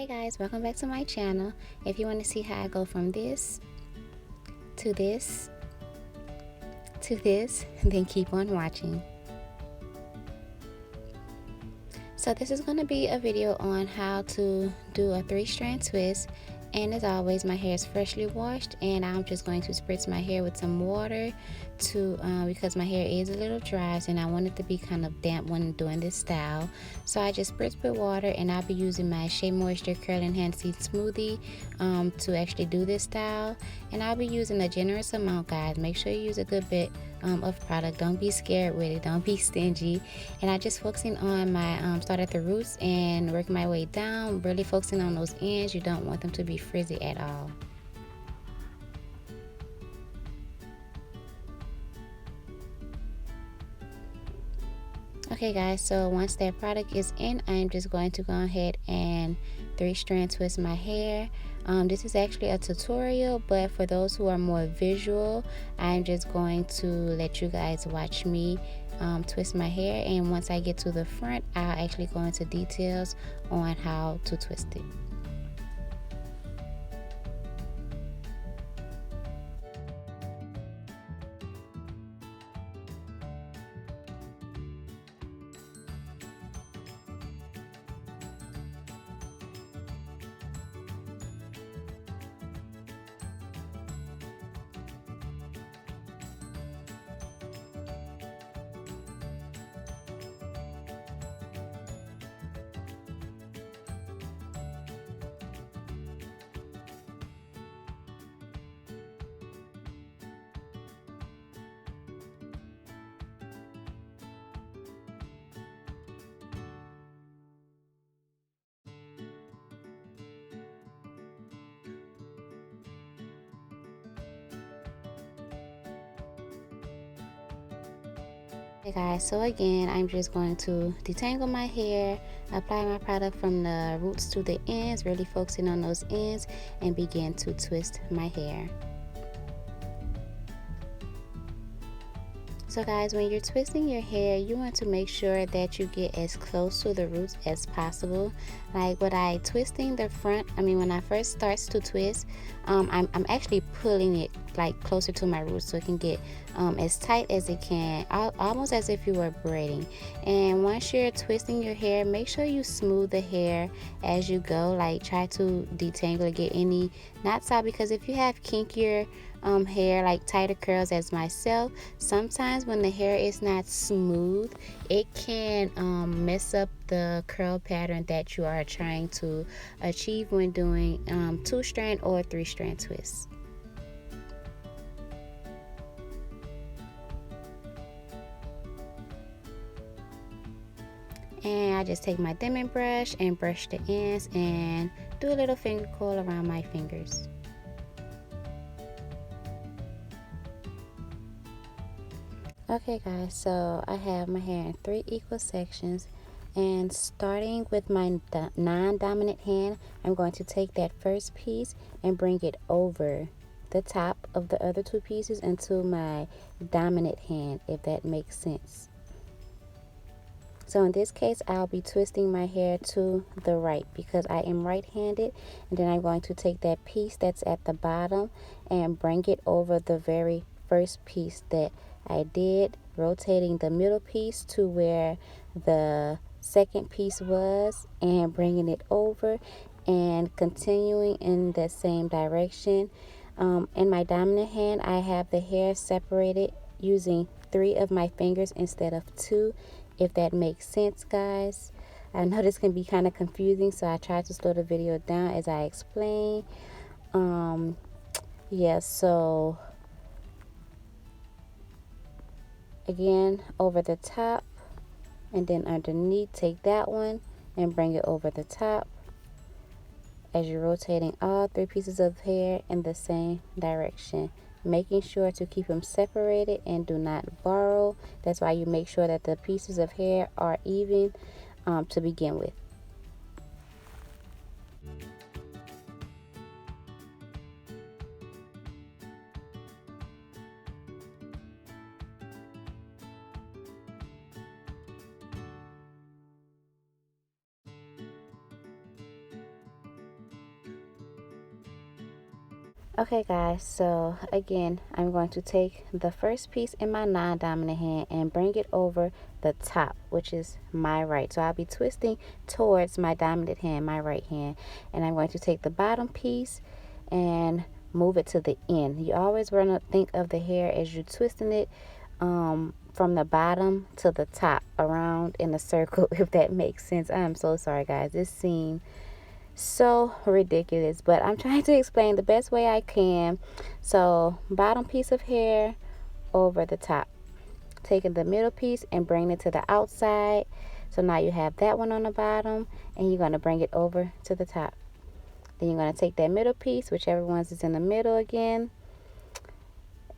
Hey guys, welcome back to my channel. If you want to see how I go from this to this to this, then keep on watching. So this is going to be a video on how to do a 3-strand twist, and as always my hair is freshly washed and I'm just going to spritz my hair with some water to because my hair is a little dry and I want it to be kind of damp when doing this style. So I just spritz with water, and I'll be using my Shea Moisture Curl Enhanced Smoothie to actually do this style, and I'll be using a generous amount, guys. Make sure you use a good bit of product. Don't be scared with it, don't be stingy. And I just focusing on my start at the roots and working my way down, really focusing on those ends. You don't want them to be frizzy at all. Okay guys, so once that product is in, I'm just going to go ahead and 3-strand twist my hair. This is actually a tutorial, but for those who are more visual, I'm just going to let you guys watch me twist my hair, and once I get to the front, I'll actually go into details on how to twist it. Hey guys, so again, I'm just going to detangle my hair, apply my product from the roots to the ends, really focusing on those ends, and begin to twist my hair. So guys, when you're twisting your hair, you want to make sure that you get as close to the roots as possible. Like when I twisting the front, when I first starts to twist, I'm actually pulling it like closer to my roots so it can get as tight as it can, almost as if you were braiding. And once you're twisting your hair, make sure you smooth the hair as you go. Like try to detangle, get any knots out, because if you have kinkier hair, like tighter curls as myself, sometimes when the hair is not smooth, it can mess up the curl pattern that you are trying to achieve when doing 2-strand or 3-strand twists. And I just take my dimming brush and brush the ends and do a little finger coil around my fingers. Okay guys, so I have my hair in 3 equal sections, and starting with my non-dominant hand, I'm going to take that first piece and bring it over the top of the other 2 pieces into my dominant hand, if that makes sense. So in this case, I'll be twisting my hair to the right because I am right-handed, and then I'm going to take that piece that's at the bottom and bring it over the very first piece that I did, rotating the middle piece to where the second piece was and bringing it over and continuing in the same direction. In my dominant hand, I have the hair separated using 3 of my fingers instead of 2, if that makes sense, guys. I know this can be kind of confusing, so I tried to slow the video down as I explain. Yeah, so again, over the top and then underneath, take that one and bring it over the top as you're rotating all 3 pieces of hair in the same direction, making sure to keep them separated and do not borrow. That's why you make sure that the pieces of hair are even to begin with. Okay guys, so again, I'm going to take the first piece in my non-dominant hand and bring it over the top, which is my right. So I'll be twisting towards my dominant hand, my right hand. And I'm going to take the bottom piece and move it to the end. You always want to think of the hair as you're twisting it from the bottom to the top, around in a circle, if that makes sense. I'm so sorry guys, this seemed so ridiculous, but I'm trying to explain the best way I can. So bottom piece of hair over the top, taking the middle piece and bringing it to the outside. So now you have that one on the bottom, and you're going to bring it over to the top. Then you're going to take that middle piece, whichever ones is in the middle again,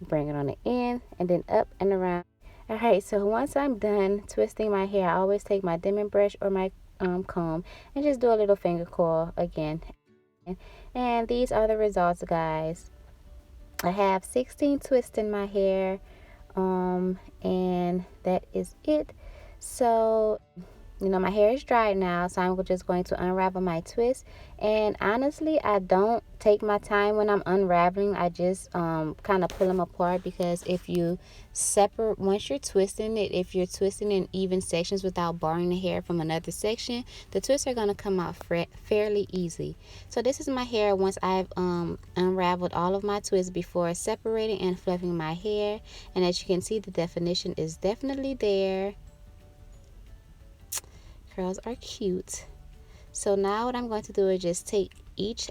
bring it on the end, and then up and around. Alright, so once I'm done twisting my hair, I always take my dimming brush or my comb and just do a little finger coil again. And these are the results, guys. I have 16 twists in my hair, and that is it. So my hair is dried now, so I'm just going to unravel my twist. And honestly, I don't take my time when I'm unraveling. I just kind of pull them apart, because if you separate, once you're twisting it, if you're twisting in even sections without barring the hair from another section, the twists are going to come out fairly easy. So this is my hair once I've unraveled all of my twists before separating and fluffing my hair. And as you can see, the definition is definitely there. Curls are cute. So now what I'm going to do is just take each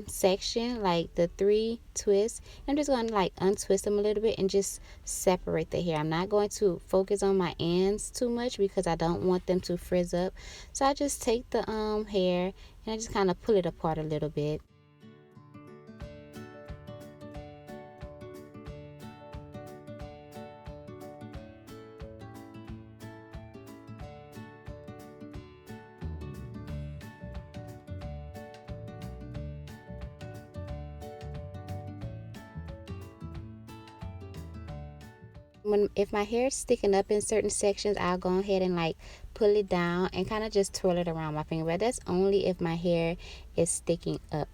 section, like the 3 twists, I'm just going to like untwist them a little bit and just separate the hair. I'm not going to focus on my ends too much because I don't want them to frizz up. So I just take the hair and I just kind of pull it apart a little bit. If my hair is sticking up in certain sections, I'll go ahead and like pull it down and kind of just twirl it around my finger. But that's only if my hair is sticking up.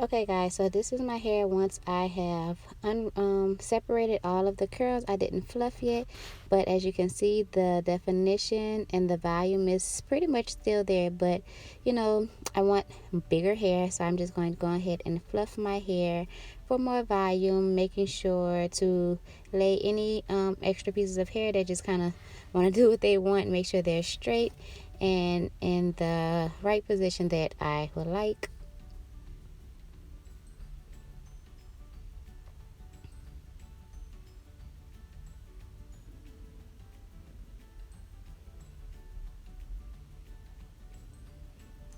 Okay guys, so this is my hair once I have separated all of the curls. I didn't fluff yet, but as you can see, the definition and the volume is pretty much still there, but I want bigger hair, so I'm just going to go ahead and fluff my hair for more volume, making sure to lay any extra pieces of hair that just kind of want to do what they want, make sure they're straight and in the right position that I would like.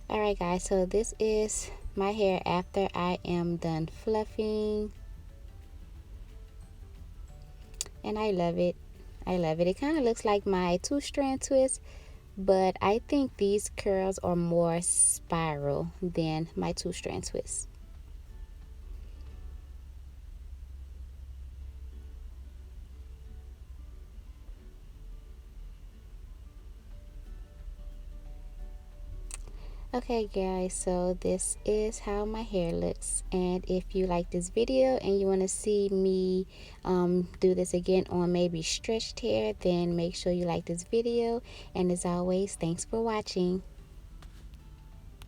Alright guys, so this is my hair after I am done fluffing, and I love it. I love it. It kind of looks like my 2-strand twist, but I think these curls are more spiral than my 2-strand twist. Okay guys, so this is how my hair looks, and if you like this video and you want to see me do this again on maybe stretched hair, then make sure you like this video, and as always, thanks for watching.